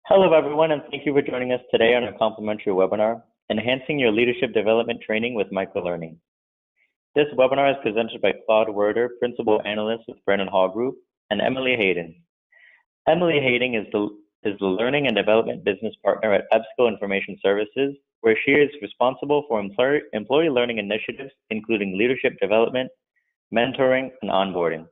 Hello, everyone, and thank you for joining us today on a complimentary webinar, Enhancing Your Leadership Development Training with Microlearning. This webinar is presented by Claude Werder, Principal Analyst with Brennan Hall Group, and Emily Hayden. Emily Hayden is the Learning and Development Business Partner at EBSCO Information Services, where she is responsible for employee learning initiatives, including leadership development, mentoring, and onboarding.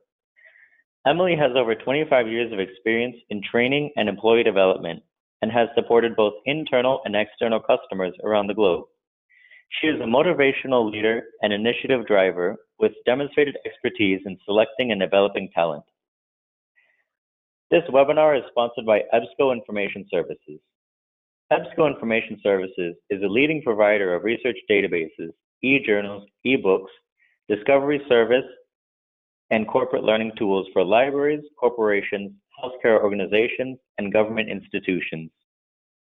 Emily has over 25 years of experience in training and employee development and has supported both internal and external customers around the globe. She is a motivational leader and initiative driver with demonstrated expertise in selecting and developing talent. This webinar is sponsored by EBSCO Information Services. EBSCO Information Services is a leading provider of research databases, e-journals, e-books, discovery service, and corporate learning tools for libraries, corporations, healthcare organizations, and government institutions.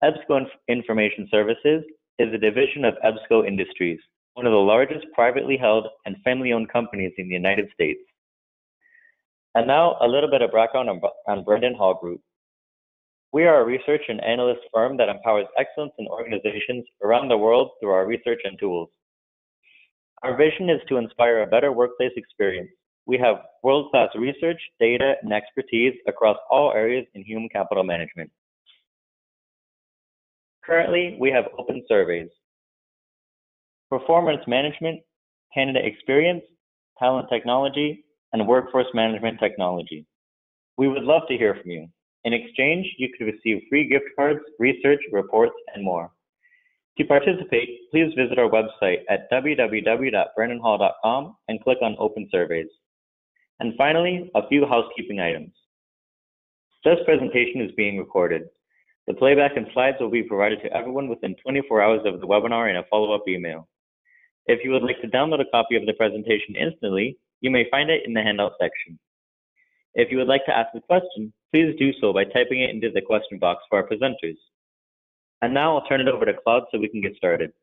EBSCO Information Services is a division of EBSCO Industries, one of the largest privately held and family-owned companies in the United States. And now a little bit of background on Brennan Hall Group. We are a research and analyst firm that empowers excellence in organizations around the world through our research and tools. Our vision is to inspire a better workplace experience. We have world-class research, data, and expertise across all areas in human capital management. Currently, we have open surveys: performance management, candidate experience, talent technology, and workforce management technology. We would love to hear from you. In exchange, you could receive free gift cards, research, reports, and more. To participate, please visit our website at www.brennanhall.com and click on Open Surveys. And finally, a few housekeeping items. This presentation is being recorded. The playback and slides will be provided to everyone within 24 hours of the webinar in a follow-up email. If you would like to download a copy of the presentation instantly, you may find it in the handout section. If you would like to ask a question, please do so by typing it into the question box for our presenters. And now I'll turn it over to Claude so we can get started.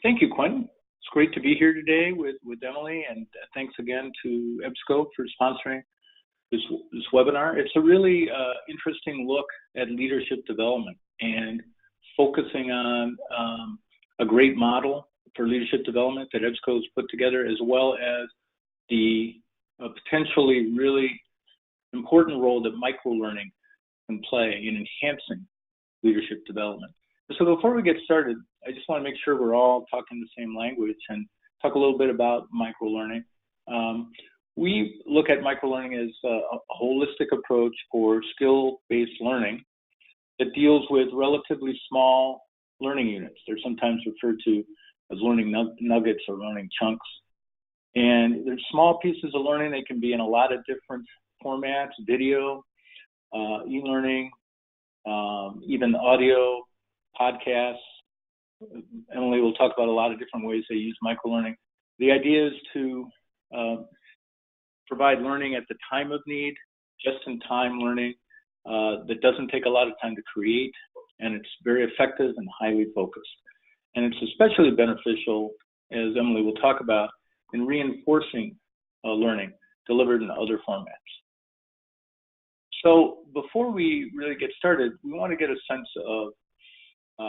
Thank you, Quentin. It's great to be here today with Emily, and thanks again to EBSCO for sponsoring this webinar. It's a really interesting look at leadership development and focusing on a great model for leadership development that EBSCO has put together, as well as the potentially really important role that microlearning can play in enhancing leadership development. So before we get started, I just want to make sure we're all talking the same language and talk a little bit about microlearning. We look at microlearning as a holistic approach for skill-based learning that deals with relatively small learning units. They're sometimes referred to as learning nuggets or learning chunks. And there's small pieces of learning. They can be in a lot of different formats: video, e-learning, even audio, podcasts. Emily will talk about a lot of different ways they use microlearning. The idea is to provide learning at the time of need, just-in-time learning that doesn't take a lot of time to create, and it's very effective and highly focused. And it's especially beneficial, as Emily will talk about, in reinforcing learning delivered in other formats. So before we really get started, we want to get a sense of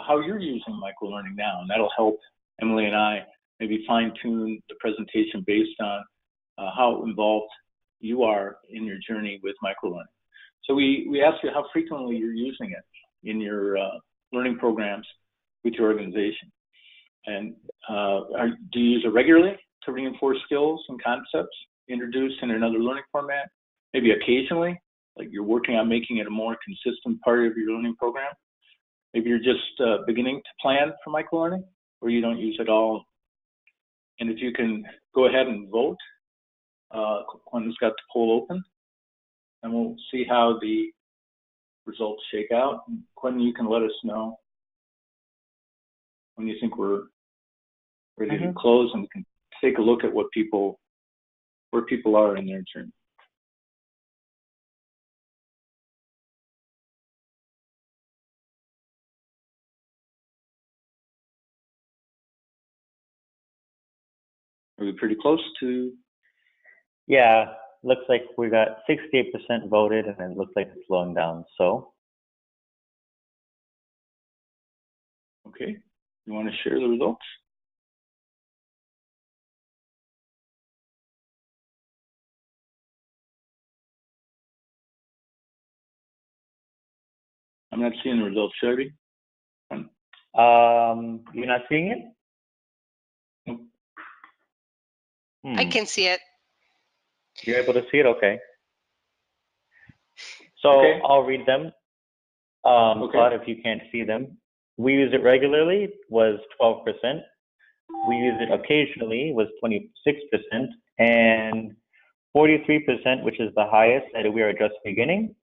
how you're using microlearning now, and that'll help Emily and I maybe fine-tune the presentation based on how involved you are in your journey with microlearning. So we asked you how frequently you're using it in your learning programs with your organization. And do you use it regularly to reinforce skills and concepts introduced in another learning format? Maybe occasionally, like you're working on making it a more consistent part of your learning program. Maybe you're just beginning to plan for microlearning, or you don't use it at all. And if you can go ahead and vote, Quentin's got the poll open, and we'll see how the results shake out. And Quentin, you can let us know when you think we're ready to close, and we can take a look at where people are in their journey. Are we pretty close to? Yeah, looks like we got 68% voted, and it looks like it's slowing down. So, okay, you want to share the results? I'm not seeing the results, should I be? You're not seeing it? Nope. I can see it. You're able to see it? Okay. So Okay. I'll read them. Claude, if you can't see them. We use it regularly was 12%. We use it occasionally was 26%. And 43%, which is the highest, said we are just beginning.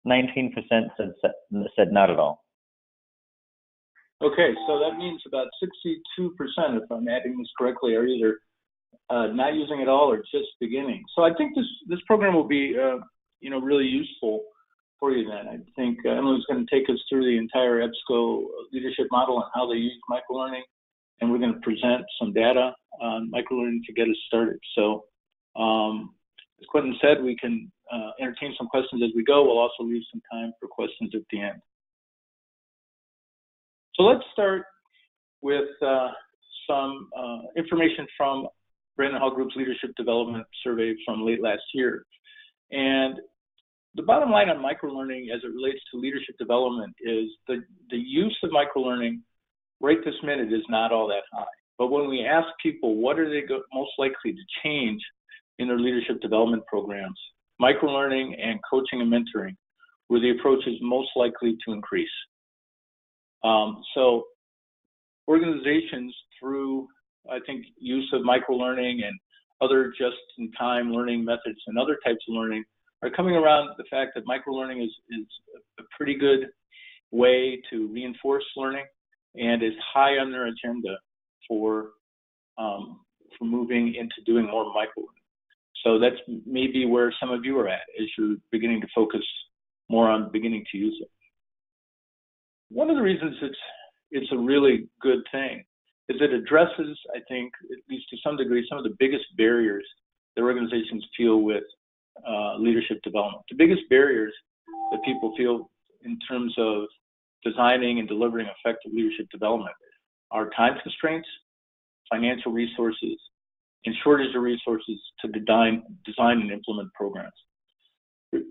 19% said not at all. Okay, so that means about 62%, if I'm adding this correctly, are either not using it all or just beginning. So I think this program will be, really useful for you then. I think Emily's going to take us through the entire EBSCO leadership model and how they use microlearning, and we're going to present some data on microlearning to get us started. So as Quentin said, we can entertain some questions as we go. We'll also leave some time for questions at the end. So let's start with some information from Brandon Hall Group's Leadership Development Survey from late last year. And the bottom line on microlearning as it relates to leadership development is the use of microlearning right this minute is not all that high. But when we ask people what are they most likely to change in their leadership development programs, microlearning and coaching and mentoring were the approaches most likely to increase. So organizations through, I think, use of microlearning and other just-in-time learning methods and other types of learning are coming around the fact that microlearning is a pretty good way to reinforce learning and is high on their agenda for moving into doing more microlearning. So that's maybe where some of you are at as you're beginning to focus more on beginning to use it. One of the reasons it's a really good thing is it addresses, I think, at least to some degree, some of the biggest barriers that organizations feel with leadership development. The biggest barriers that people feel in terms of designing and delivering effective leadership development are time constraints, financial resources, and shortage of resources to design and implement programs.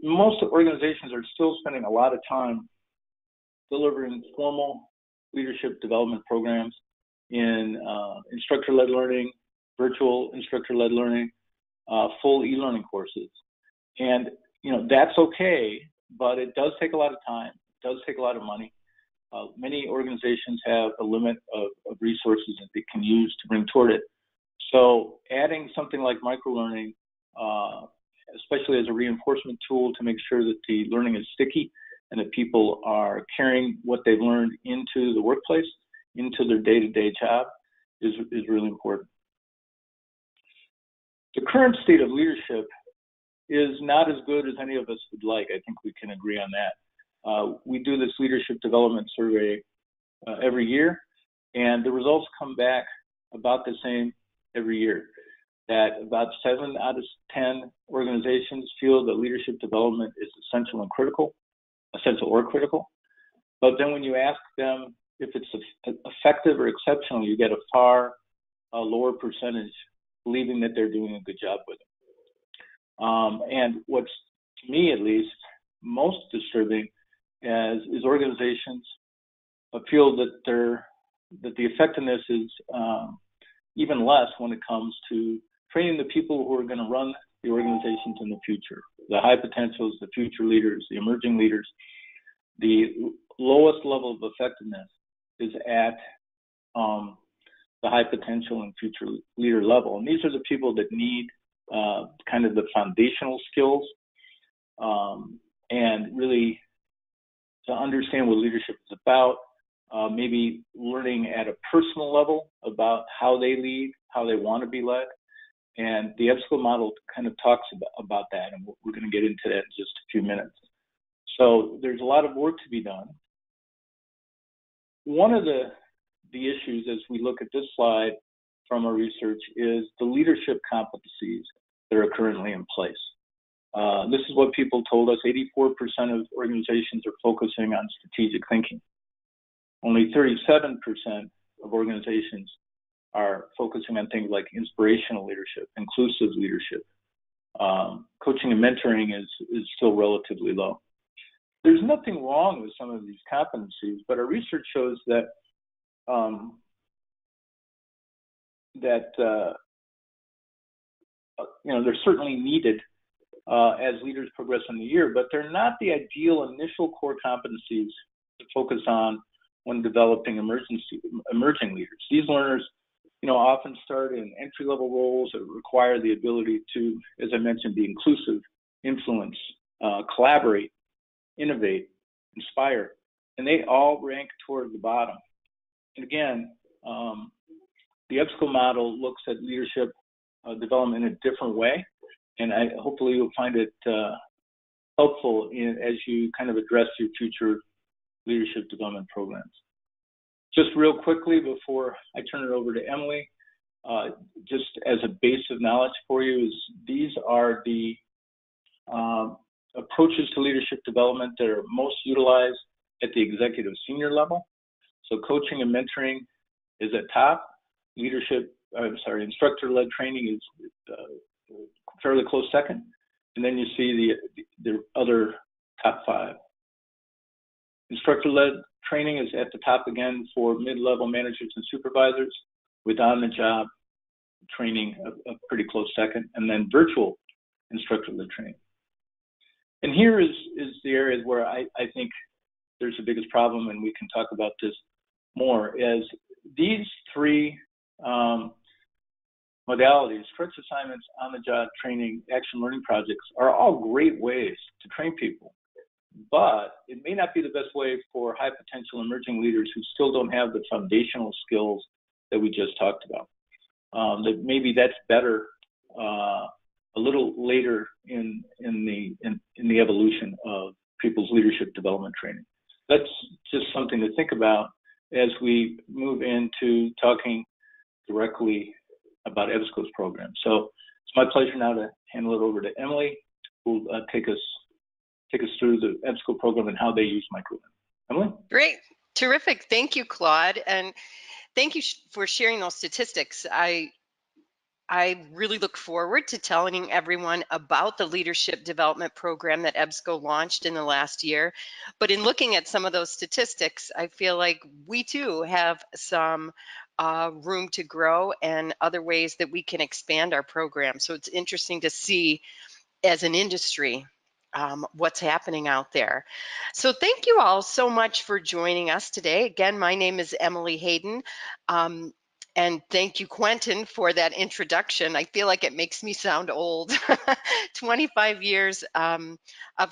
Most organizations are still spending a lot of time delivering formal leadership development programs in instructor-led learning, virtual instructor-led learning, full e-learning courses. And, that's okay, but it does take a lot of time. It does take a lot of money. Many organizations have a limit of resources that they can use to bring toward it. So adding something like microlearning, especially as a reinforcement tool to make sure that the learning is sticky and that people are carrying what they've learned into the workplace, into their day-to-day job, is really important. The current state of leadership is not as good as any of us would like. I think we can agree on that. We do this leadership development survey every year, and the results come back about the same every year. That about 7 out of 10 organizations feel that leadership development is essential or critical. But then when you ask them if it's effective or exceptional, you get a far lower percentage believing that they're doing a good job with it. And what's, to me at least, most disturbing is organizations feel that the effectiveness is even less when it comes to training the people who are going to run the organizations in the future, the high potentials, the future leaders, the emerging leaders. The lowest level of effectiveness is at the high potential and future leader level. And these are the people that need kind of the foundational skills and really to understand what leadership is about, maybe learning at a personal level about how they lead, how they want to be led. And the EBSCO model kind of talks about that, and we're going to get into that in just a few minutes. So there's a lot of work to be done. One of the issues as we look at this slide from our research is the leadership competencies that are currently in place. This is what people told us. 84% of organizations are focusing on strategic thinking. Only 37% of organizations are focusing on things like inspirational leadership, inclusive leadership. Coaching and mentoring is still relatively low. There's nothing wrong with some of these competencies, but our research shows that they're certainly needed as leaders progress in the year, but they're not the ideal initial core competencies to focus on when developing emerging leaders. These learners, often start in entry-level roles that require the ability to, as I mentioned, be inclusive, influence, collaborate, innovate, inspire, and they all rank toward the bottom. And again, the EBSCO model looks at leadership development in a different way, and hopefully you'll find it helpful as you kind of address your future leadership development programs. Just real quickly before I turn it over to Emily, just as a base of knowledge for you, these are the approaches to leadership development that are most utilized at the executive senior level. So coaching and mentoring is at top. Instructor-led training is fairly close second. And then you see the other top 5. Instructor-led training is at the top again for mid-level managers and supervisors, with on-the-job training a pretty close second, and then virtual instructor-led training. And here is the areas where I think there's the biggest problem, and we can talk about this more, as these 3 modalities, stretch assignments, on-the-job training, action learning projects, are all great ways to train people. But it may not be the best way for high potential emerging leaders who still don't have the foundational skills that we just talked about. That maybe that's better a little later in the evolution of people's leadership development training. That's just something to think about as we move into talking directly about EBSCO's program. So it's my pleasure now to hand it over to Emily, who will take us through the EBSCO program and how they use Microlearning. Emily? Great. Terrific. Thank you, Claude. And thank you for sharing those statistics. I really look forward to telling everyone about the leadership development program that EBSCO launched in the last year. But in looking at some of those statistics, I feel like we too have some room to grow and other ways that we can expand our program. So it's interesting to see as an industry what's happening out there. So thank you all so much for joining us today. Again, my name is Emily Hayden. And thank you, Quentin, for that introduction. I feel like it makes me sound old. 25 years of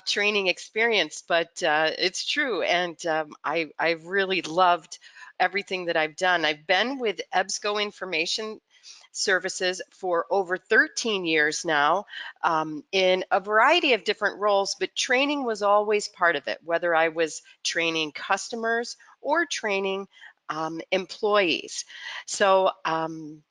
training experience, but it's true. And I've really loved everything that I've done. I've been with EBSCO Information Services for over 13 years now in a variety of different roles, but training was always part of it, whether I was training customers or training employees. So, and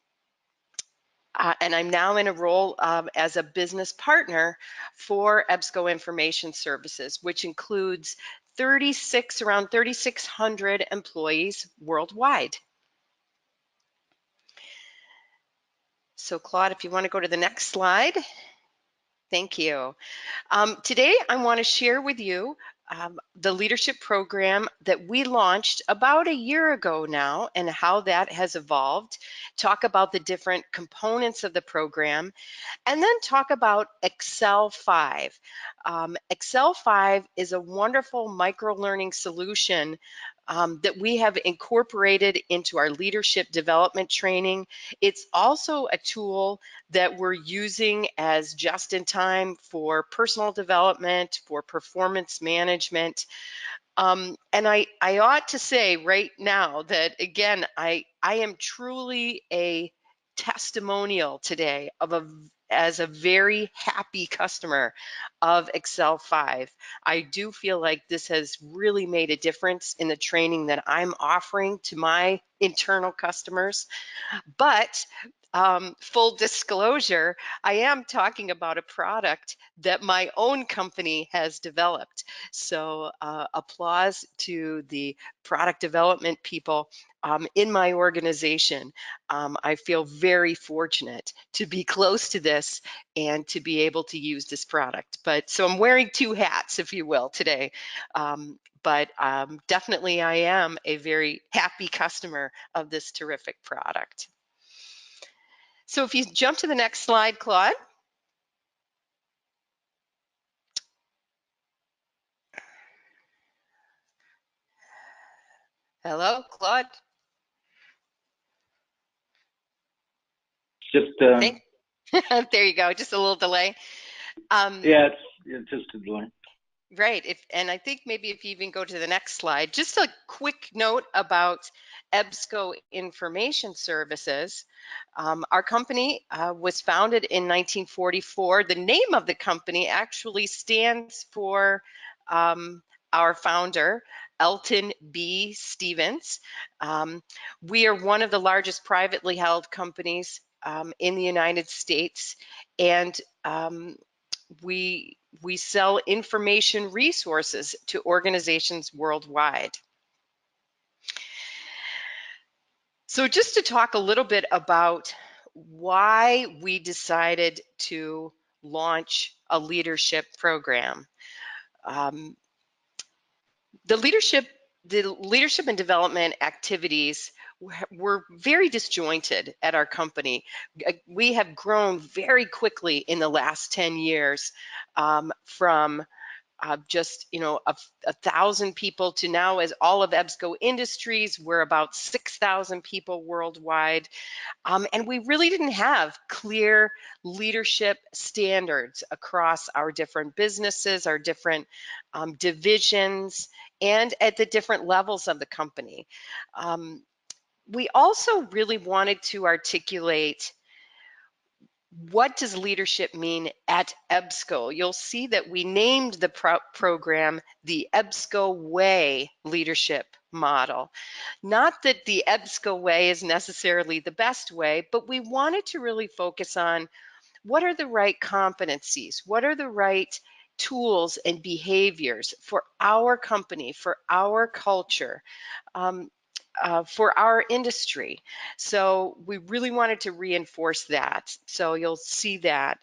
I'm now in a role as a business partner for EBSCO Information Services, which includes around 3,600 employees worldwide. So Claude, if you want to go to the next slide. Thank you. Today, I want to share with you the leadership program that we launched about a year ago now and how that has evolved, talk about the different components of the program, and then talk about Excel 5. Excel 5 is a wonderful micro-learning solution that we have incorporated into our leadership development training. It's also a tool that we're using as just in time for personal development, for performance management. And I ought to say right now that, again, I am truly a testimonial today as a very happy customer of Excel 5. I do feel like this has really made a difference in the training that I'm offering to my internal customers. But full disclosure, I am talking about a product that my own company has developed. So applause to the product development people in my organization. I feel very fortunate to be close to this and to be able to use this product. But so I'm wearing two hats, if you will, today. But definitely I am a very happy customer of this terrific product. So if you jump to the next slide, Claude. Hello, Claude. Just there you go. Just a little delay. yeah, it's just a delay. Right. And I think maybe if you even go to the next slide, just a quick note about EBSCO Information Services. Our company was founded in 1944. The name of the company actually stands for our founder, Elton B. Stevens. We are one of the largest privately held companies in the United States, and we sell information resources to organizations worldwide. So just to talk a little bit about why we decided to launch a leadership program. The leadership and development activities were very disjointed at our company. We have grown very quickly in the last 10 years from just, you know, 1,000 people to now, as all of EBSCO Industries, we're about 6,000 people worldwide. And we really didn't have clear leadership standards across our different businesses, our different divisions, and at the different levels of the company. We also really wanted to articulate, what does leadership mean at EBSCO? You'll see that we named the program the EBSCO Way Leadership Model. Not that the EBSCO way is necessarily the best way, but we wanted to really focus on what are the right competencies, what are the right tools and behaviors for our company, for our culture. For our industry. So we really wanted to reinforce that. So you'll see that.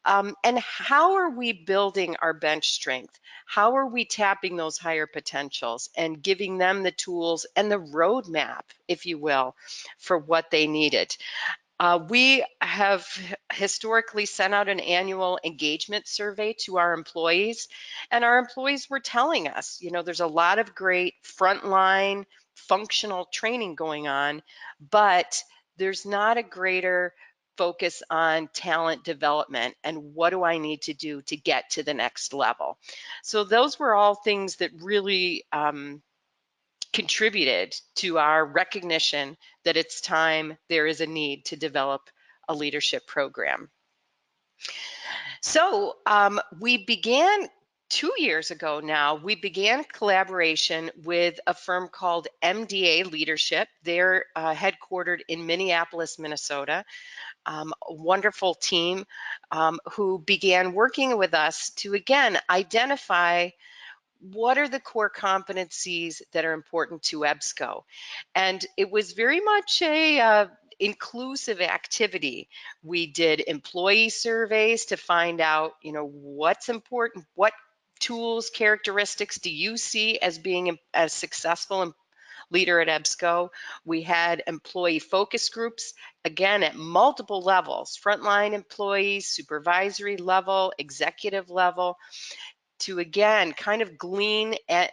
And how are we building our bench strength? How are we tapping those higher potentials and giving them the tools and the roadmap, if you will, for what they needed? We have historically sent out an annual engagement survey to our employees, and our employees were telling us, you know, there's a lot of great frontline functional training going on, but there's not a greater focus on talent development and what do I need to do to get to the next level. So those were all things that really contributed to our recognition that it's time, there is a need to develop a leadership program. So we began 2 years ago now, we began collaboration with a firm called MDA Leadership. They're headquartered in Minneapolis, Minnesota. A wonderful team who began working with us to, again, identify what are the core competencies that are important to EBSCO. And it was very much a inclusive activity. We did employee surveys to find out, you know, what's important, what tools, characteristics do you see as being as successful leader at EBSCO. We had employee focus groups, again, at multiple levels, frontline employees, supervisory level, executive level, to, again, kind of glean at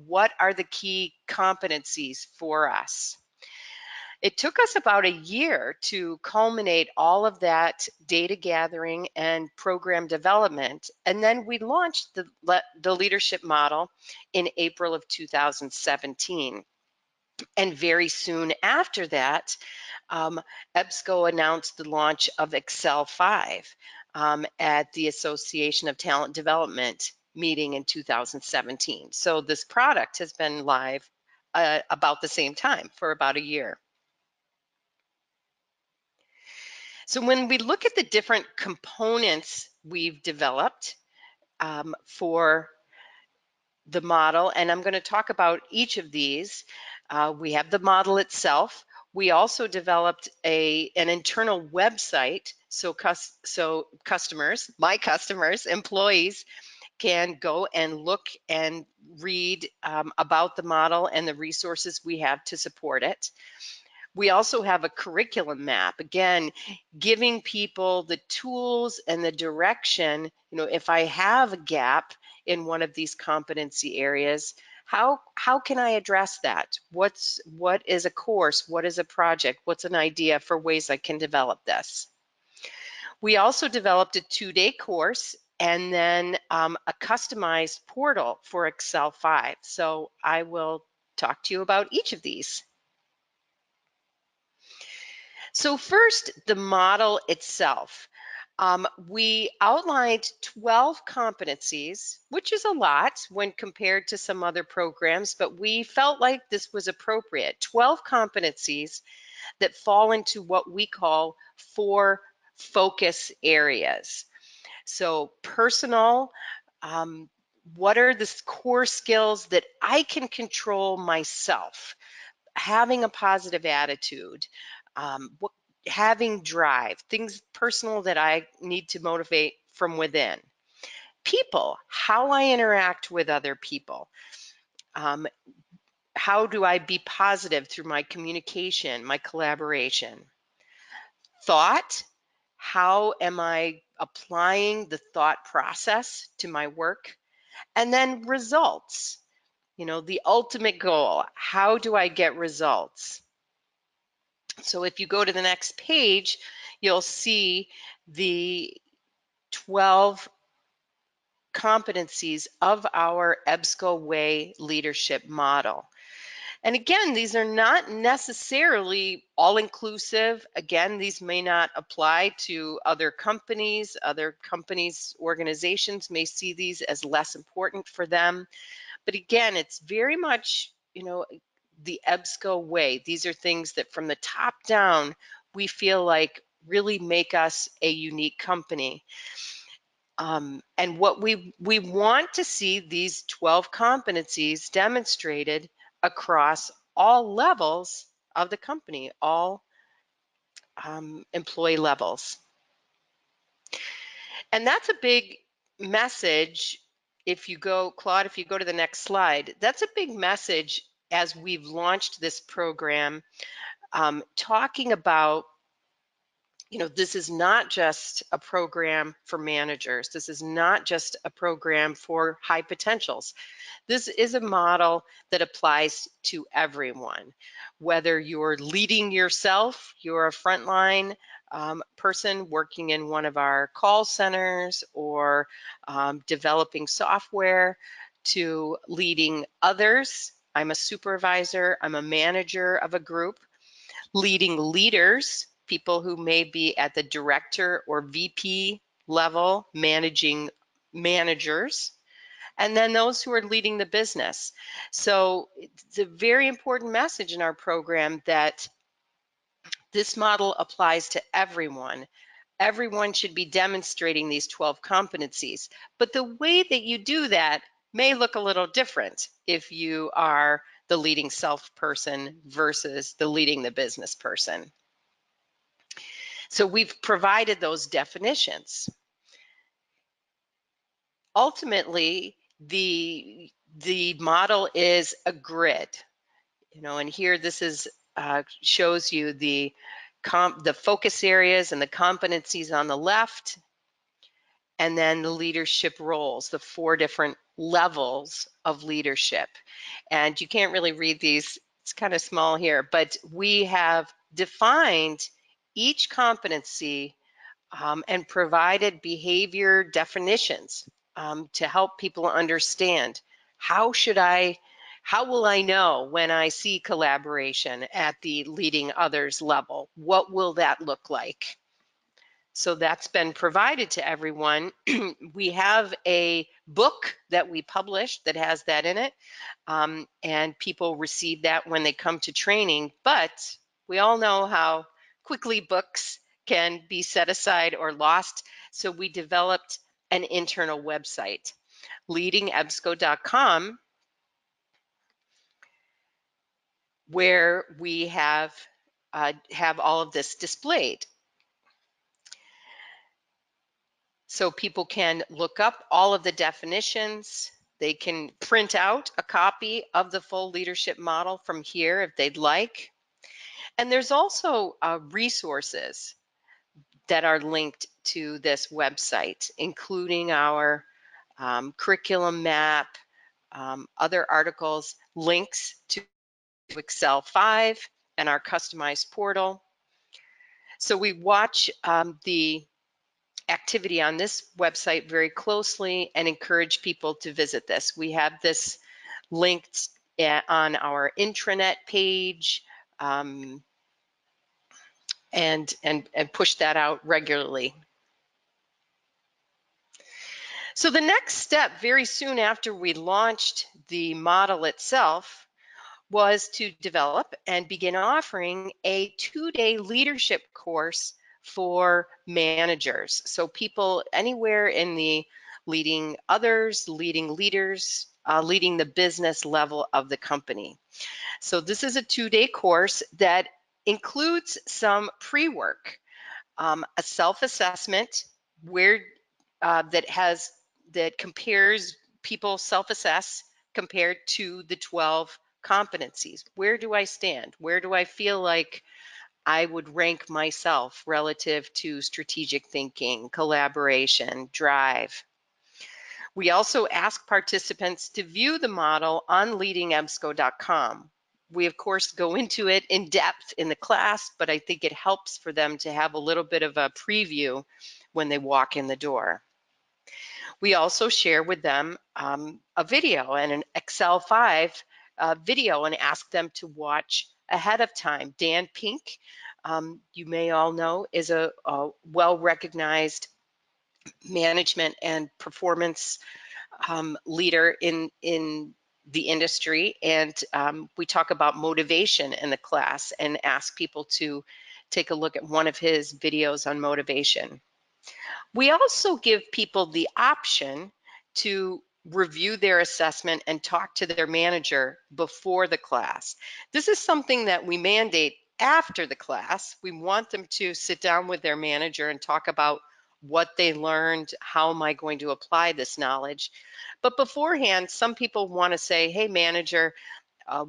what are the key competencies for us. It took us about a year to culminate all of that data gathering and program development, and then we launched the leadership model in April of 2017. And very soon after that, EBSCO announced the launch of Excel 5 at the Association of Talent Development meeting in 2017. So this product has been live about the same time, for about a year. So when we look at the different components we've developed for the model, and I'm going to talk about each of these. We have the model itself. We also developed an internal website so customers, my customers, employees can go and look and read about the model and the resources we have to support it. We also have a curriculum map, again, giving people the tools and the direction. If I have a gap in one of these competency areas, how can I address that? What is a course? What is a project? What's an idea for ways I can develop this? We also developed a 2-day course and then a customized portal for Excel 5. So I will talk to you about each of these. So first, the model itself. We outlined 12 competencies, which is a lot when compared to some other programs, but we felt like this was appropriate. 12 competencies that fall into what we call 4 focus areas. So personal, what are the core skills that I can control myself? Having a positive attitude, having drive, things personal that I need to motivate from within. People, how I interact with other people. How do I be positive through my communication, my collaboration? Thought, how am I applying the thought process to my work? And then results, the ultimate goal. How do I get results? So if you go to the next page, you'll see the 12 competencies of our EBSCO Way leadership model. And again, these are not necessarily all-inclusive. Again, these may not apply to other companies. Other companies, organizations may see these as less important for them. But again, it's very much, the EBSCO way. These are things that from the top down, we feel like really make us a unique company. And what we want to see these 12 competencies demonstrated across all levels of the company, all employee levels. And that's a big message. If you go, Claude, if you go to the next slide, that's a big message as we've launched this program, talking about, this is not just a program for managers. This is not just a program for high potentials. This is a model that applies to everyone. Whether you're leading yourself, you're a frontline person working in one of our call centers, or developing software, to leading others. I'm a supervisor, I'm a manager of a group, leading leaders, people who may be at the director or VP level, managing managers, and then those who are leading the business. So it's a very important message in our program that this model applies to everyone. Everyone should be demonstrating these 12 competencies. But the way that you do that may look a little different if you are the leading self person versus the leading the business person. So we've provided those definitions. Ultimately, the model is a grid, and here this is shows you the focus areas and the competencies on the left, and then the leadership roles, the 4 different levels of leadership. And you can't really read these, it's kind of small here, but we have defined each competency and provided behavior definitions to help people understand how will I know when I see collaboration at the leading others level? What will that look like? So that's been provided to everyone. We have a book that we published that has that in it, and people receive that when they come to training, but we all know how quickly books can be set aside or lost. So we developed an internal website, leadingebsco.com, where we have all of this displayed. So people can look up all of the definitions. They can print out a copy of the full leadership model from here if they'd like. And there's also resources that are linked to this website, including our curriculum map, other articles, links to Excel 5 and our customized portal. So we watch the activity on this website very closely and encourage people to visit this. We have this linked on our intranet page and push that out regularly. So the next step, very soon after we launched the model itself, was to develop and begin offering a 2-day leadership course for managers. So people anywhere in the leading others, leading leaders, leading the business level of the company. So this is a 2-day course that includes some pre-work, a self-assessment where that compares people self-assess compared to the 12 competencies. Where do I stand? Where do I feel like I would rank myself relative to strategic thinking, collaboration, drive? We also ask participants to view the model on leadingebsco.com. We, of course, go into it in depth in the class, but I think it helps for them to have a little bit of a preview when they walk in the door. We also share with them a video and an Excel 5 video and ask them to watch ahead of time. Dan Pink, you may all know, is a well-recognized management and performance leader in the industry, and we talk about motivation in the class and ask people to take a look at one of his videos on motivation. We also give people the option to review their assessment and talk to their manager before the class. This is something that we mandate after the class. We want them to sit down with their manager and talk about what they learned, how am I going to apply this knowledge. But beforehand, some people want to say, hey, manager,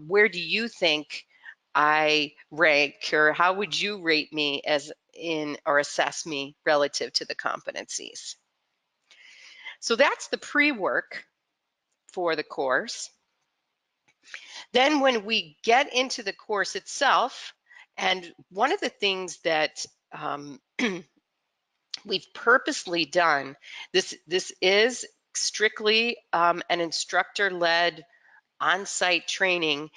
where do you think I rank, or how would you rate me as in or assess me relative to the competencies? So that's the pre-work for the course. Then when we get into the course itself, and one of the things that we've purposely done, this is strictly an instructor-led on-site training.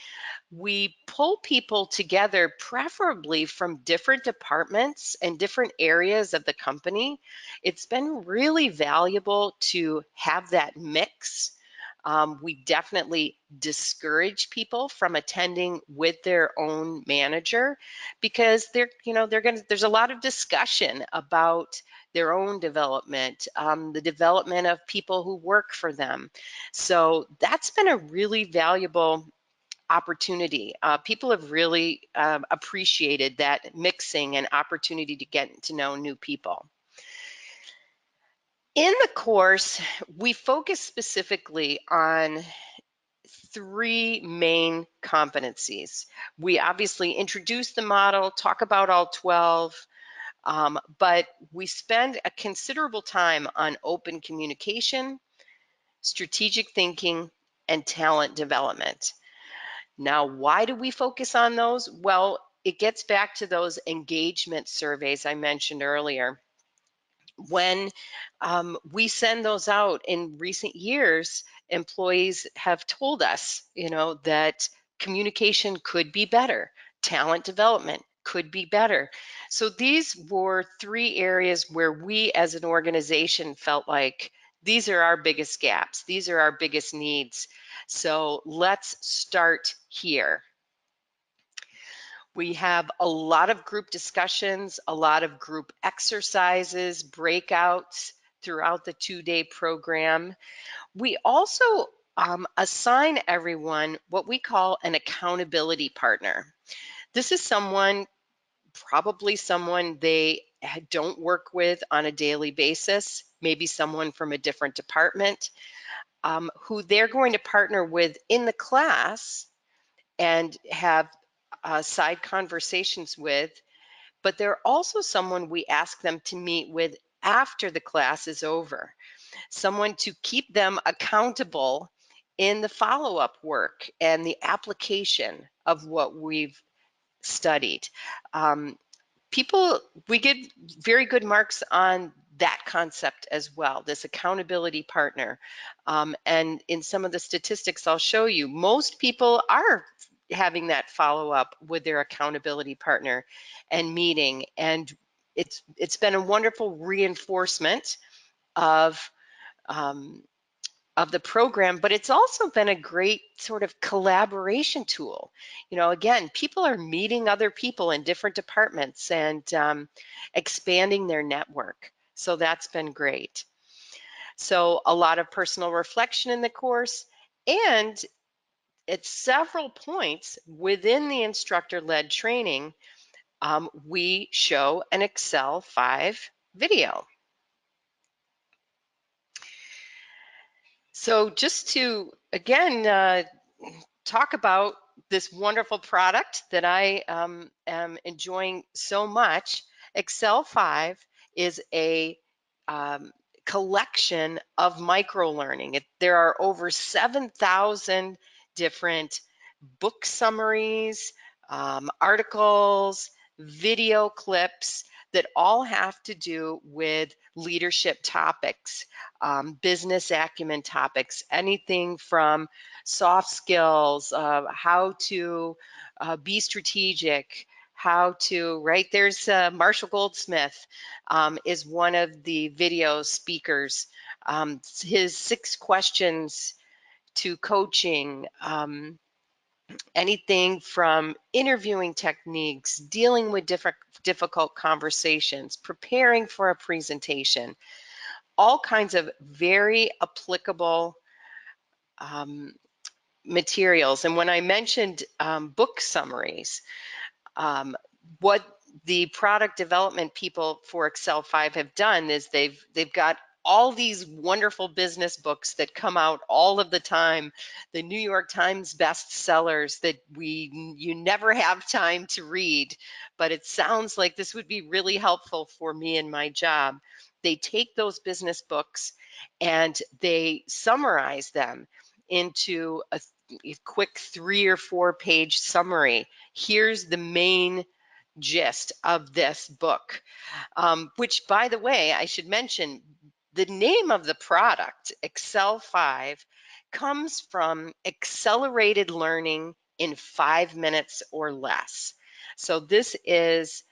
We pull people together, preferably from different departments and different areas of the company. It's been really valuable to have that mix. We definitely discourage people from attending with their own manager because there's a lot of discussion about their own development, the development of people who work for them. So that's been a really valuable opportunity. People have really appreciated that mixing and opportunity to get to know new people. In the course, we focus specifically on 3 main competencies. We obviously introduce the model, talk about all 12, but we spend a considerable time on open communication, strategic thinking, and talent development. Now, why do we focus on those? Well, it gets back to those engagement surveys I mentioned earlier. When we send those out in recent years, employees have told us, that communication could be better, talent development could be better. So these were 3 areas where we as an organization felt like these are our biggest gaps, these are our biggest needs. So let's start here. We have a lot of group discussions, a lot of group exercises, breakouts throughout the 2-day program. We also assign everyone what we call an accountability partner. This is someone, probably someone they don't work with on a daily basis, maybe someone from a different department, who they're going to partner with in the class and have side conversations with, but they're also someone we ask them to meet with after the class is over, someone to keep them accountable in the follow-up work and the application of what we've studied. Um, we get very good marks on that concept as well, this accountability partner. And in some of the statistics I'll show you, most people are having that follow-up with their accountability partner and meeting. And it's been a wonderful reinforcement of the program, but it's also been a great sort of collaboration tool. You know, again, people are meeting other people in different departments and expanding their network. So that's been great. So a lot of personal reflection in the course, and at several points within the instructor-led training, we show an Excel 5 video. So just to, again, talk about this wonderful product that I am enjoying so much, Excel 5 is a collection of microlearning. There are over 7,000 different book summaries, articles, video clips that all have to do with leadership topics, business acumen topics, anything from soft skills, how to be strategic, how to, right, there's Marshall Goldsmith is one of the video speakers. His 6 questions to coaching, anything from interviewing techniques, dealing with difficult conversations, preparing for a presentation, all kinds of very applicable materials. And when I mentioned book summaries, what the product development people for Excel 5 have done is they've got all these wonderful business books that come out all of the time, the New York Times bestsellers that you never have time to read, but it sounds like this would be really helpful for me in my job. They take those business books and they summarize them into a quick 3 or 4 page summary. Here's the main gist of this book, which, by the way, I should mention, the name of the product, Excel 5, comes from accelerated learning in 5 minutes or less. So this is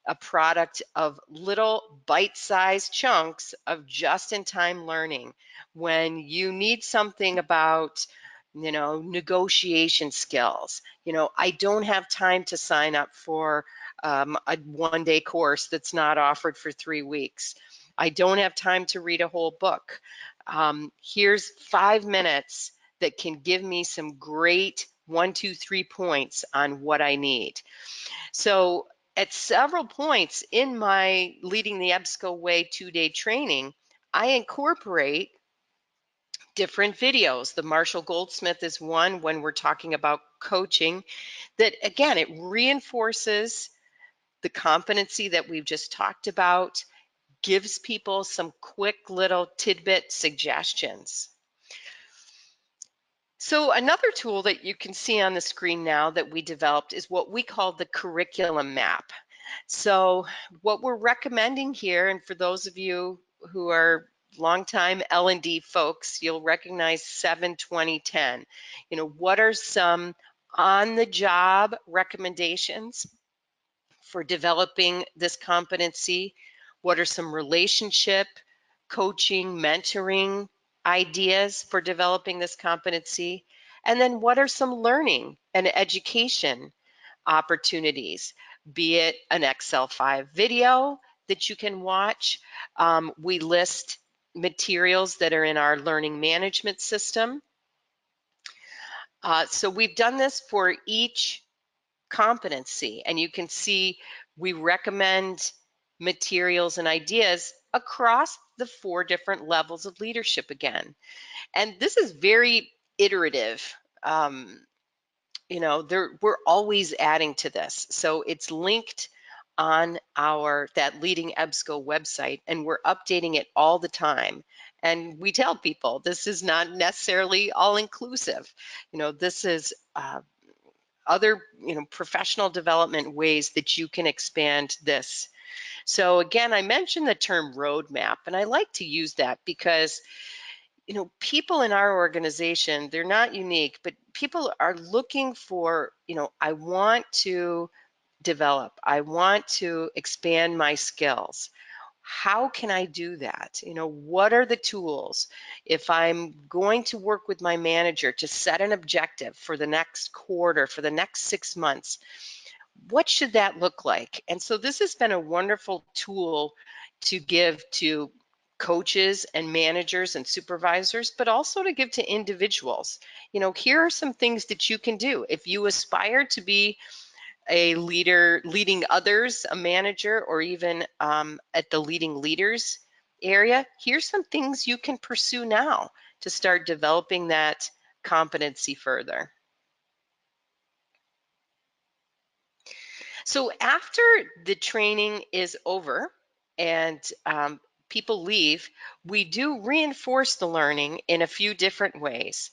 a product of little bite-sized chunks of just-in-time learning. When you need something about, you know, negotiation skills, you know, I don't have time to sign up for a 1-day course that's not offered for 3 weeks. I don't have time to read a whole book. Here's 5 minutes that can give me some great 1, 2, 3 points on what I need. So at several points in my Leading the EBSCO Way 2-day training, I incorporate different videos. The Marshall Goldsmith is one when we're talking about coaching that, again, it reinforces the competency that we've just talked about, gives people some quick little tidbit suggestions. So another tool that you can see on the screen now that we developed is what we call the curriculum map. So what we're recommending here, and for those of you who are longtime L&D folks, you'll recognize 7-20-10. You know, what are some on-the-job recommendations for developing this competency? What are some relationship, coaching, mentoring ideas for developing this competency? And then what are some learning and education opportunities, be it an Excel 5 video that you can watch. We list materials that are in our learning management system. So we've done this for each competency, and you can see we recommend materials and ideas across the 4 different levels of leadership again. And this is very iterative. You know, we're always adding to this. So it's linked on that Leading EBSCO website, and we're updating it all the time. And we tell people this is not necessarily all inclusive. You know, this is other, you know, professional development ways that you can expand this. So again, I mentioned the term roadmap, and I like to use that because, you know, people in our organization, they're not unique, but people are looking for, you know, I want to develop, I want to expand my skills. How can I do that? You know, what are the tools? If I'm going to work with my manager to set an objective for the next quarter, for the next 6 months, what should that look like? And so this has been a wonderful tool to give to coaches and managers and supervisors, but also to give to individuals. You know, here are some things that you can do. If you aspire to be a leader, leading others, a manager, or even at the leading leaders area, here's some things you can pursue now to start developing that competency further. So after the training is over and people leave, we do reinforce the learning in a few different ways.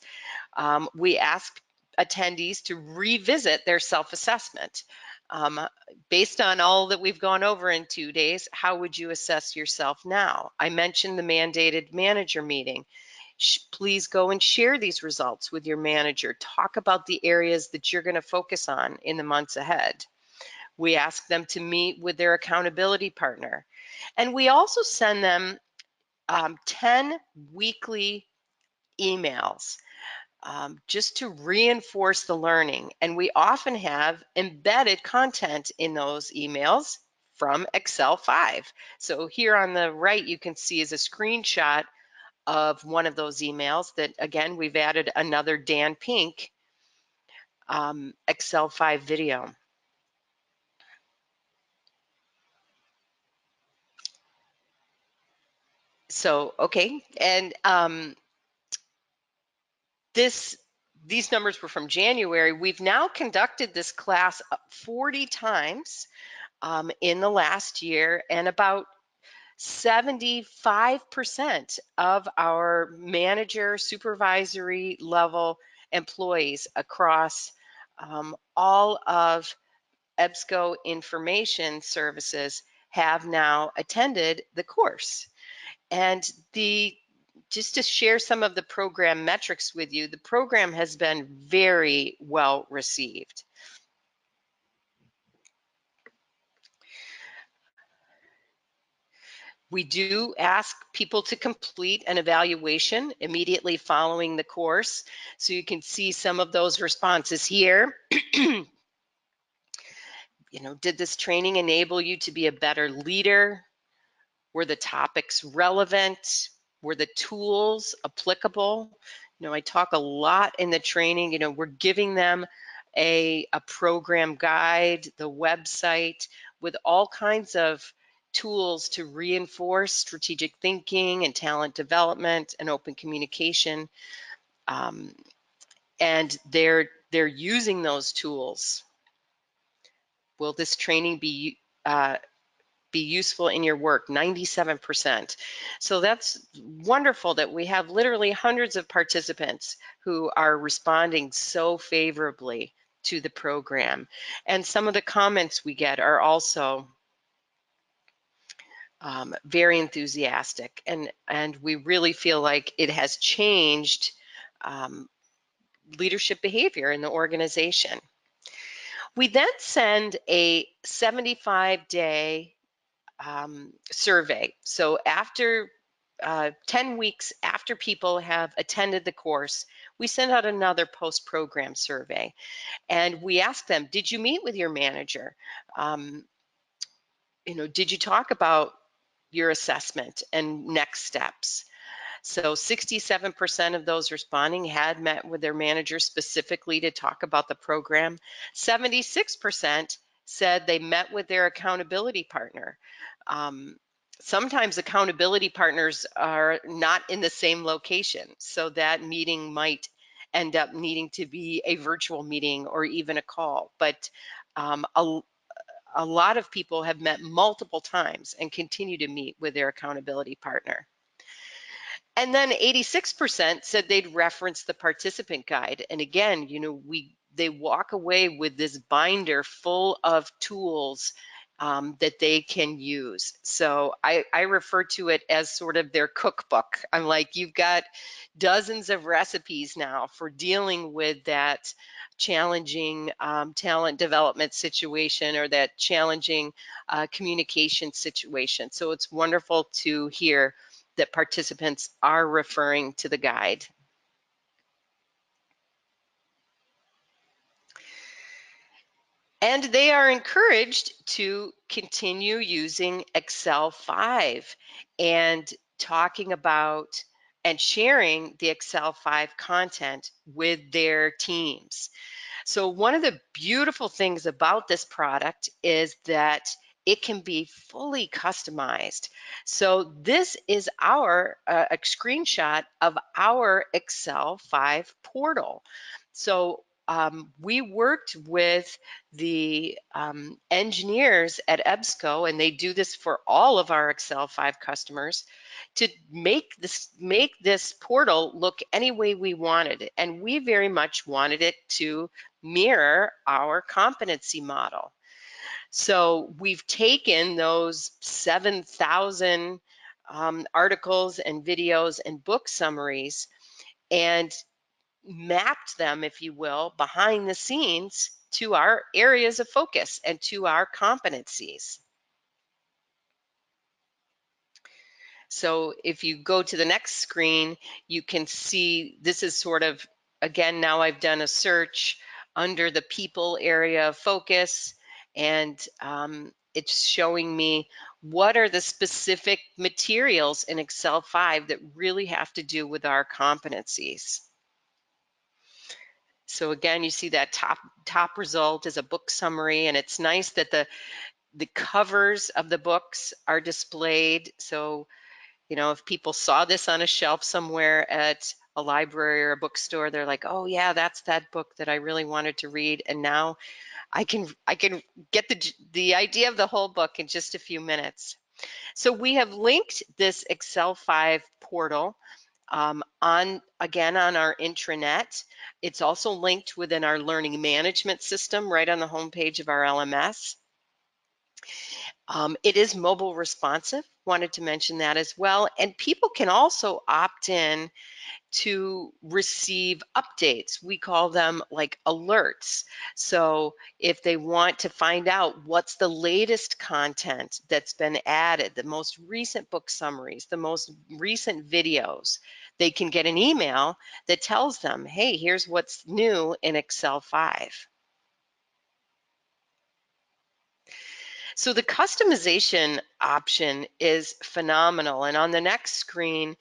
We ask attendees to revisit their self-assessment. Based on all that we've gone over in 2 days, how would you assess yourself now? I mentioned the mandated manager meeting. Please go and share these results with your manager. Talk about the areas that you're going to focus on in the months ahead. We ask them to meet with their accountability partner. And we also send them 10 weekly emails just to reinforce the learning. And we often have embedded content in those emails from Excel 5. So here on the right, you can see is a screenshot of one of those emails that, again, we've added another Dan Pink Excel 5 video. So, okay, and these numbers were from January. We've now conducted this class 40 times in the last year, and about 75% of our manager, supervisory level employees across all of EBSCO information services have now attended the course. And just to share some of the program metrics with you, the program has been very well received. We do ask people to complete an evaluation immediately following the course. So you can see some of those responses here. You know, did this training enable you to be a better leader? Were the topics relevant? Were the tools applicable? You know, I talk a lot in the training, you know, we're giving them a program guide, the website with all kinds of tools to reinforce strategic thinking and talent development and open communication. And they're using those tools. Will this training be useful in your work? 97%. So that's wonderful that we have literally hundreds of participants who are responding so favorably to the program. And some of the comments we get are also very enthusiastic, and we really feel like it has changed leadership behavior in the organization. We then send a 75-day survey. So after 10 weeks after people have attended the course, we send out another post-program survey. And we ask them, did you meet with your manager? Did you talk about your assessment and next steps? So 67% of those responding had met with their manager specifically to talk about the program. 76% said they met with their accountability partner. Sometimes accountability partners are not in the same location, so that meeting might end up needing to be a virtual meeting or even a call. But a lot of people have met multiple times and continue to meet with their accountability partner. And then 86% said they'd reference the participant guide. And again, they walk away with this binder full of tools that they can use. So I refer to it as sort of their cookbook. I'm like, you've got dozens of recipes now for dealing with that challenging talent development situation or that challenging communication situation. So it's wonderful to hear that participants are referring to the guide. And they are encouraged to continue using Excel 5 and talking about and sharing the Excel 5 content with their teams. So one of the beautiful things about this product is that it can be fully customized. So this is a screenshot of our Excel 5 portal. So we worked with the engineers at EBSCO, and they do this for all of our Excel 5 customers, to make this portal look any way we wanted it. And we very much wanted it to mirror our competency model. So we've taken those 7,000 articles and videos and book summaries and mapped them, if you will, behind the scenes to our areas of focus and to our competencies. So if you go to the next screen, you can see this is sort of, again, now I've done a search under the people area of focus, and it's showing me what are the specific materials in Excel 5 that really have to do with our competencies. So again, you see that top result is a book summary, and it's nice that the covers of the books are displayed. So if people saw this on a shelf somewhere at a library or a bookstore, they're like, oh yeah, that's that book that I really wanted to read. And now I can get the idea of the whole book in just a few minutes. So we have linked this Excel 5 portal on our intranet. It's also linked within our learning management system right on the homepage of our LMS. It is mobile responsive, wanted to mention that as well. And people can also opt in to receive updates. We call them like alerts. So if they want to find out what's the latest content that's been added, the most recent book summaries, the most recent videos, they can get an email that tells them, hey, here's what's new in Excel 5. So the customization option is phenomenal. And on the next screen,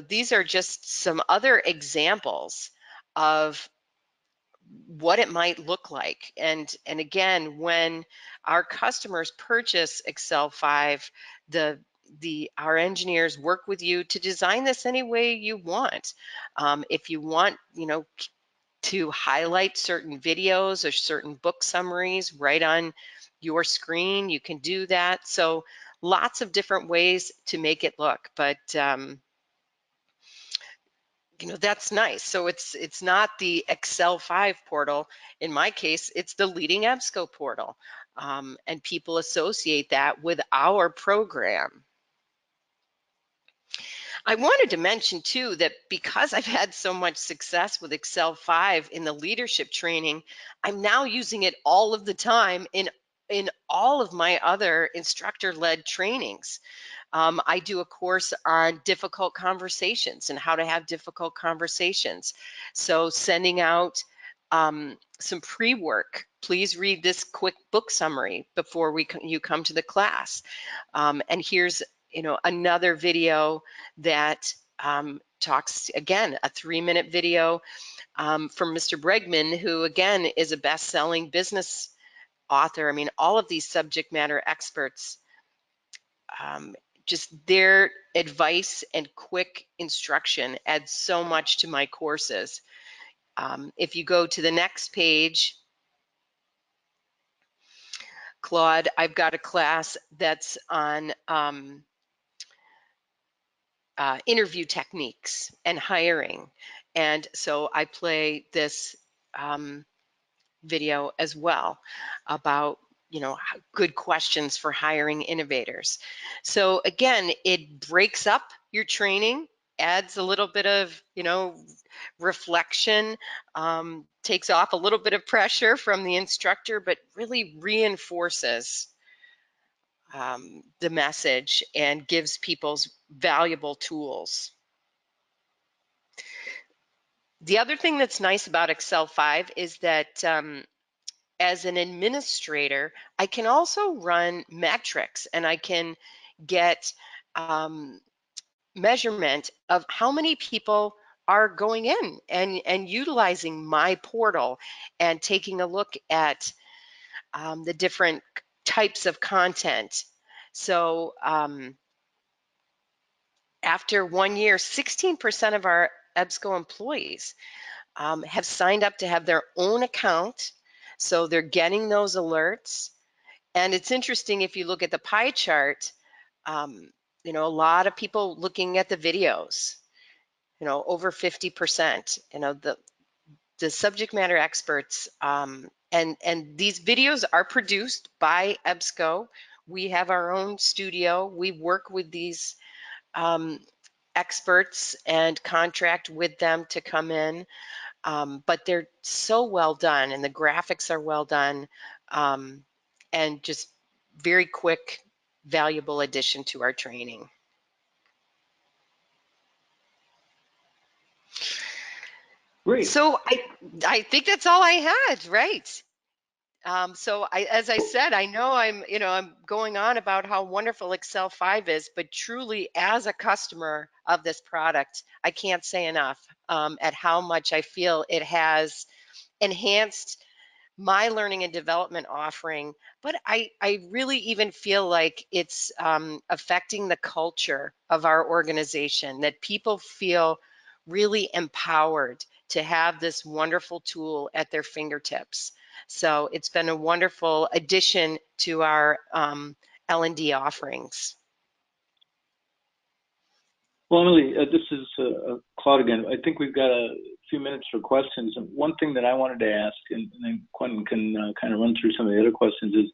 these are just some other examples of what it might look like. And again, when our customers purchase Excel 5, our engineers work with you to design this any way you want. If you want, to highlight certain videos or certain book summaries right on your screen, you can do that. So lots of different ways to make it look, but that's nice. So it's not the Excel 5 portal. In my case, it's the Leading EBSCO portal, and people associate that with our program. I wanted to mention too that because I've had so much success with Excel 5 in the leadership training, I'm now using it all of the time in in all of my other instructor-led trainings. I do a course on difficult conversations and how to have difficult conversations. So sending out some pre-work. Please read this quick book summary before you come to the class. And here's another video that talks, again, a 3-minute video from Mr. Bregman, who again is a best-selling business author. I mean, all of these subject matter experts, just their advice and quick instruction adds so much to my courses. If you go to the next page, Claude, I've got a class that's on interview techniques and hiring. And so I play this video as well about good questions for hiring innovators. So again, it breaks up your training, adds a little bit of reflection, takes off a little bit of pressure from the instructor, but really reinforces the message and gives people valuable tools. The other thing that's nice about Excel 5 is that as an administrator, I can also run metrics, and I can get measurement of how many people are going in and utilizing my portal and taking a look at the different types of content. So after 1 year, 16% of our EBSCO employees have signed up to have their own account. So they're getting those alerts. And it's interesting, if you look at the pie chart, a lot of people looking at the videos, over 50%, the subject matter experts, and these videos are produced by EBSCO. We have our own studio. We work with these experts and contract with them to come in. But they're so well done, and the graphics are well done, and just very quick, valuable addition to our training. Great. So I think that's all I had, right? So as I said, I know I'm going on about how wonderful Excel 5 is, but truly, as a customer of this product, I can't say enough at how much I feel it has enhanced my learning and development offering, but I really even feel like it's affecting the culture of our organization, that people feel really empowered to have this wonderful tool at their fingertips. So it's been a wonderful addition to our L&D offerings. Well, Emily, this is Claude again. I think we've got a few minutes for questions. And one thing that I wanted to ask, and then Quentin can kind of run through some of the other questions, is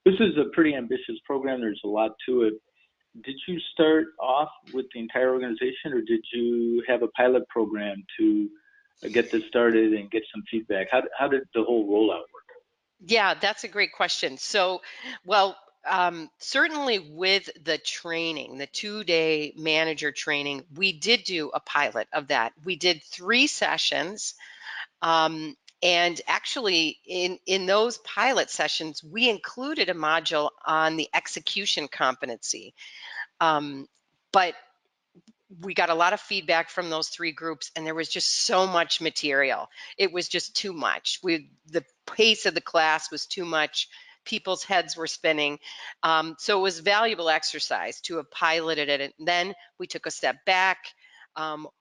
this is a pretty ambitious program. There's a lot to it. Did you start off with the entire organization, or did you have a pilot program to get this started and get some feedback? How did the whole rollout work? Yeah, that's a great question. So, well, certainly with the training, the 2-day manager training, we did do a pilot of that. We did 3 sessions. And actually, in those pilot sessions, we included a module on the execution competency. But we got a lot of feedback from those 3 groups, and there was just so much material. It was just too much. The pace of the class was too much. People's heads were spinning. So it was valuable exercise to have piloted it. And then we took a step back.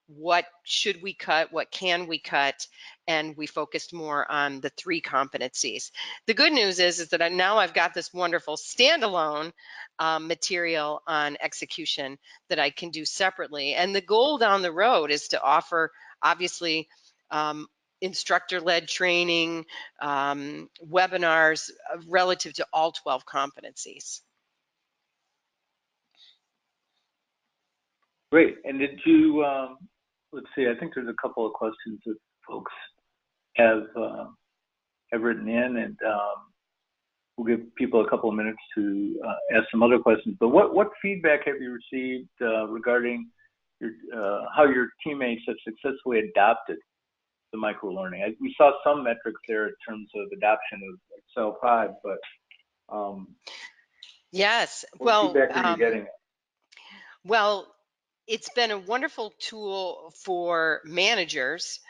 What should we cut? What can we cut? And we focused more on the 3 competencies. The good news is that now I've got this wonderful standalone material on execution that I can do separately. And the goal down the road is to offer, obviously, instructor-led training, webinars relative to all 12 competencies. Great. And did you, let's see, I think there's a couple of questions that folks have written in, and we'll give people a couple of minutes to ask some other questions. But what feedback have you received regarding how your teammates have successfully adopted the microlearning? We saw some metrics there in terms of adoption of Excel 5, but yes, what feedback are you getting? Well, it's been a wonderful tool for managers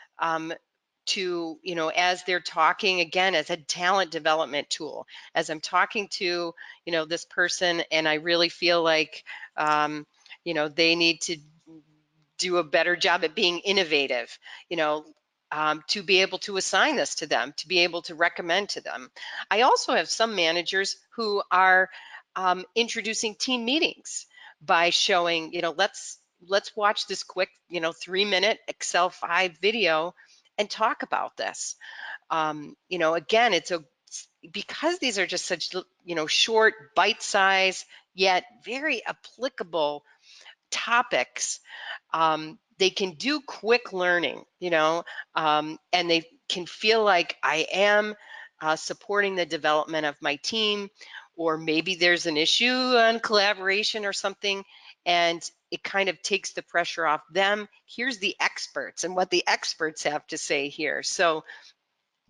to, as they're talking, again, as a talent development tool. As I'm talking to, this person, and I really feel like, they need to do a better job at being innovative, to be able to assign this to them, to be able to recommend to them. I also have some managers who are introducing team meetings by showing, let's watch this quick, 3-minute Excel 5 video and talk about this. Again, because these are just such, short, bite-size, yet very applicable topics, they can do quick learning, and they can feel like I am supporting the development of my team, or maybe there's an issue on collaboration or something, and it kind of takes the pressure off them. Here's the experts and what the experts have to say here. So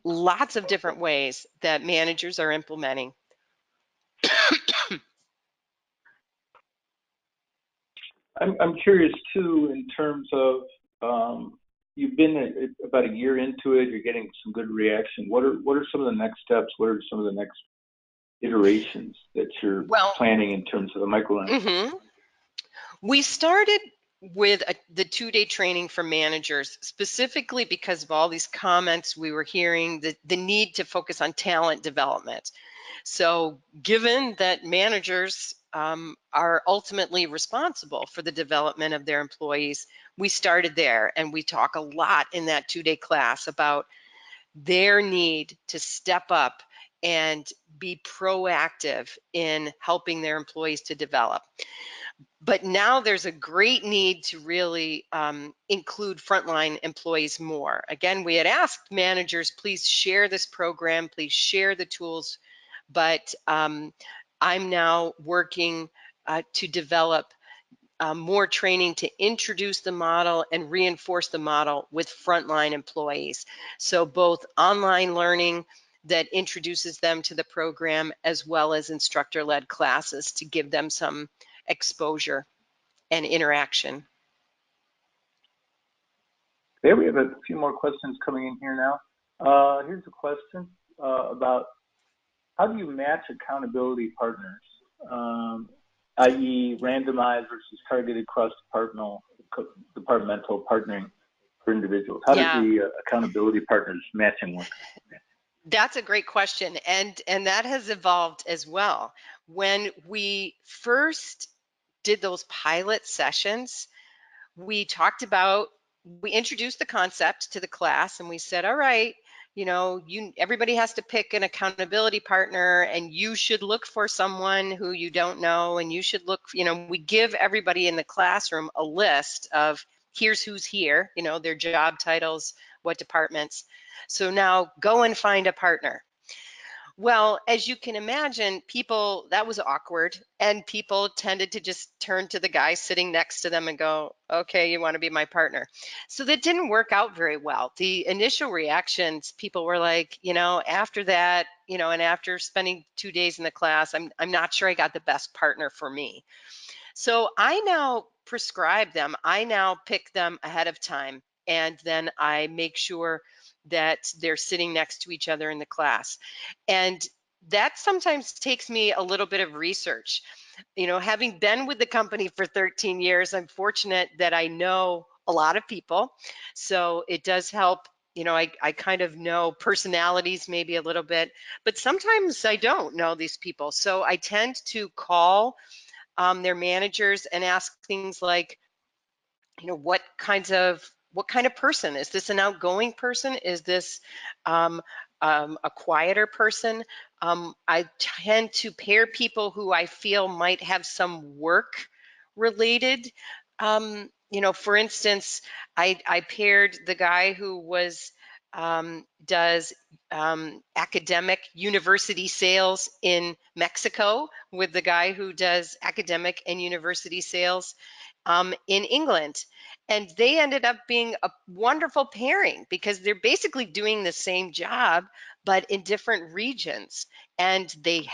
lots of different ways that managers are implementing. I'm curious too, in terms of you've been about a year into it. You're getting some good reaction. What are some of the next steps? What are some of the next iterations that you're planning in terms of the microlearning? Mm-hmm. We started with the 2-day training for managers, specifically because of all these comments we were hearing, the need to focus on talent development. So given that managers are ultimately responsible for the development of their employees, we started there, and we talk a lot in that 2-day class about their need to step up and be proactive in helping their employees to develop. But now there's a great need to really include frontline employees more. Again, we had asked managers, please share this program, please share the tools, but I'm now working to develop more training to introduce the model and reinforce the model with frontline employees. So both online learning that introduces them to the program, as well as instructor-led classes to give them some exposure and interaction. Okay, we have a few more questions coming in here now. Here's a question about how do you match accountability partners, i.e. randomized versus targeted cross-departmental partnering for individuals? How does the accountability partners matching work? That's a great question, and that has evolved as well. When we first did those pilot sessions, we introduced the concept to the class, and we said, all right, everybody has to pick an accountability partner, and you should look for someone who you don't know, and you should look, we give everybody in the classroom a list of here's who's here, their job titles, what departments. So now go and find a partner. Well, as you can imagine, that was awkward, and people tended to just turn to the guy sitting next to them and go, okay, you want to be my partner. So that didn't work out very well. The initial reactions, people were like, after that, and after spending 2 days in the class, I'm not sure I got the best partner for me. So I now prescribe them. I now pick them ahead of time, and then I make sure that they're sitting next to each other in the class. And that sometimes takes me a little bit of research. Having been with the company for 13 years, I'm fortunate that I know a lot of people. So it does help. I kind of know personalities maybe a little bit, but sometimes I don't know these people. So I tend to call their managers and ask things like, what kind of person is this? An outgoing person? Is this a quieter person? I tend to pair people who I feel might have some work related. For instance, I paired the guy who was does academic university sales in Mexico with the guy who does academic and university sales in England. And they ended up being a wonderful pairing because they're basically doing the same job, but in different regions. And they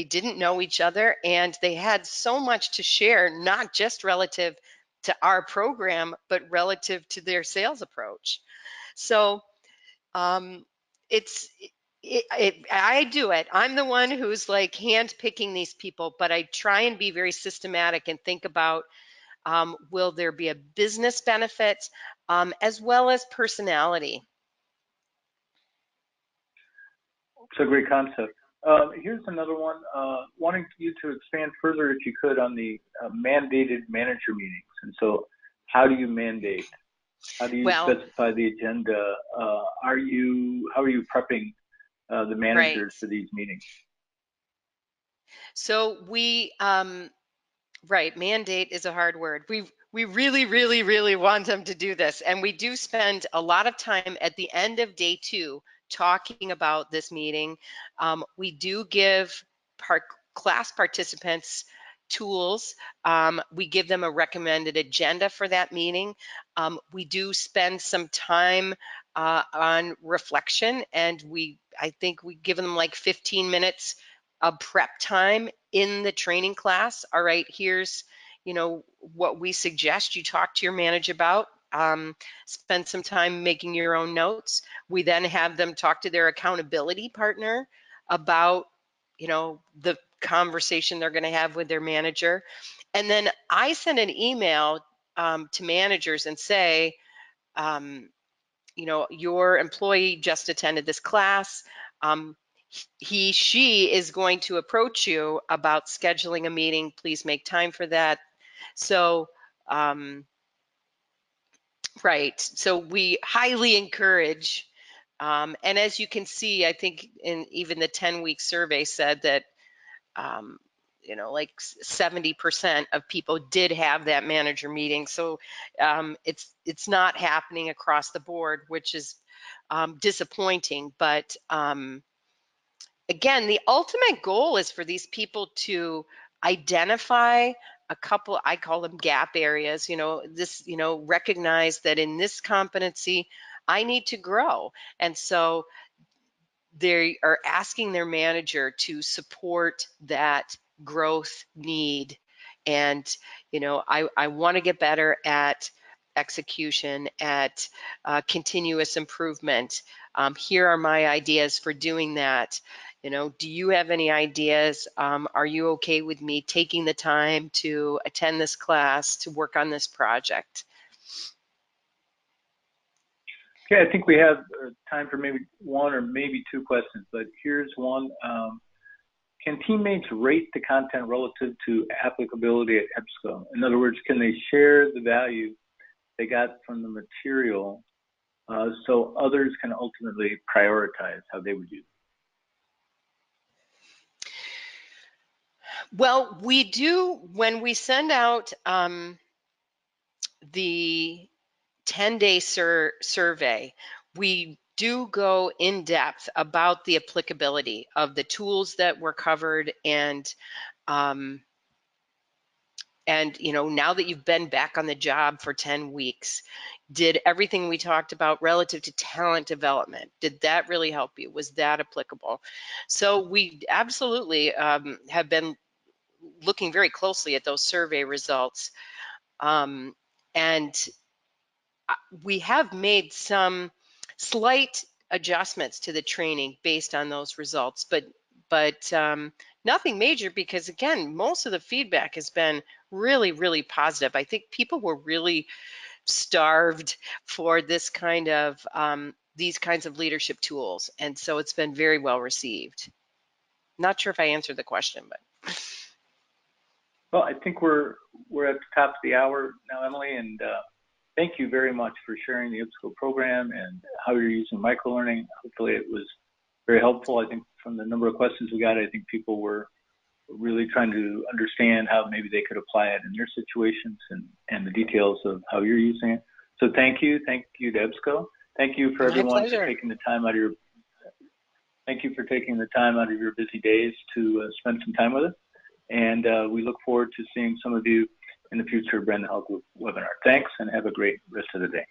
didn't know each other, and they had so much to share, not just relative to our program, but relative to their sales approach. So it's I do it. I'm the one who's like hand picking these people, but I try and be very systematic and think about will there be a business benefit as well as personality. It's a great concept. Here's another one. Wanting you to expand further, if you could, on the mandated manager meetings. And so, how do you mandate? How do you specify the agenda? How are you prepping the managers for these meetings? So we, mandate is a hard word. We really, really, really want them to do this. And we do spend a lot of time at the end of day 2 talking about this meeting. We do give class participants tools. We give them a recommended agenda for that meeting. We do spend some time on reflection, and I think we give them like 15 minutes of prep time in the training class. All right, here's what we suggest you talk to your manager about. Spend some time making your own notes. We then have them talk to their accountability partner about the conversation they're going to have with their manager. And then I send an email to managers and say, your employee just attended this class. She is going to approach you about scheduling a meeting. Please make time for that. So, so we highly encourage, and as you can see, I think in even the 10-week survey said that, like 70% of people did have that manager meeting. So it's not happening across the board, which is disappointing. But again, the ultimate goal is for these people to identify a couple, I call them gap areas, recognize that in this competency, I need to grow. And so they are asking their manager to support that growth need. And, I want to get better at execution, at continuous improvement. Here are my ideas for doing that. Do you have any ideas? Are you okay with me taking the time to attend this class, to work on this project? Okay, I think we have time for maybe one or maybe two questions, but here's one. Can teammates rate the content relative to applicability at EBSCO? In other words, can they share the value they got from the material so others can ultimately prioritize how they would use it? Well, we do, when we send out the 10-day survey, we do go in depth about the applicability of the tools that were covered, and now that you've been back on the job for 10 weeks, did everything we talked about relative to talent development, did that really help you? Was that applicable? So we absolutely have been looking very closely at those survey results. And we have made some slight adjustments to the training based on those results, but nothing major, because again, most of the feedback has been really, really positive. I think people were really starved for this kind of these kinds of leadership tools, and so it's been very well received. Not sure if I answered the question, but. Well, I think we're at the top of the hour now, Emily, and thank you very much for sharing the EBSCO program and how you're using microlearning. Hopefully it was very helpful. I think from the number of questions we got, I think people were really trying to understand how maybe they could apply it in their situations and the details of how you're using it. So thank you to EBSCO. Thank you for My everyone pleasure. for taking the time out of your busy days to spend some time with us. And we look forward to seeing some of you in the future Brandon Hall Group webinar. Thanks, and have a great rest of the day.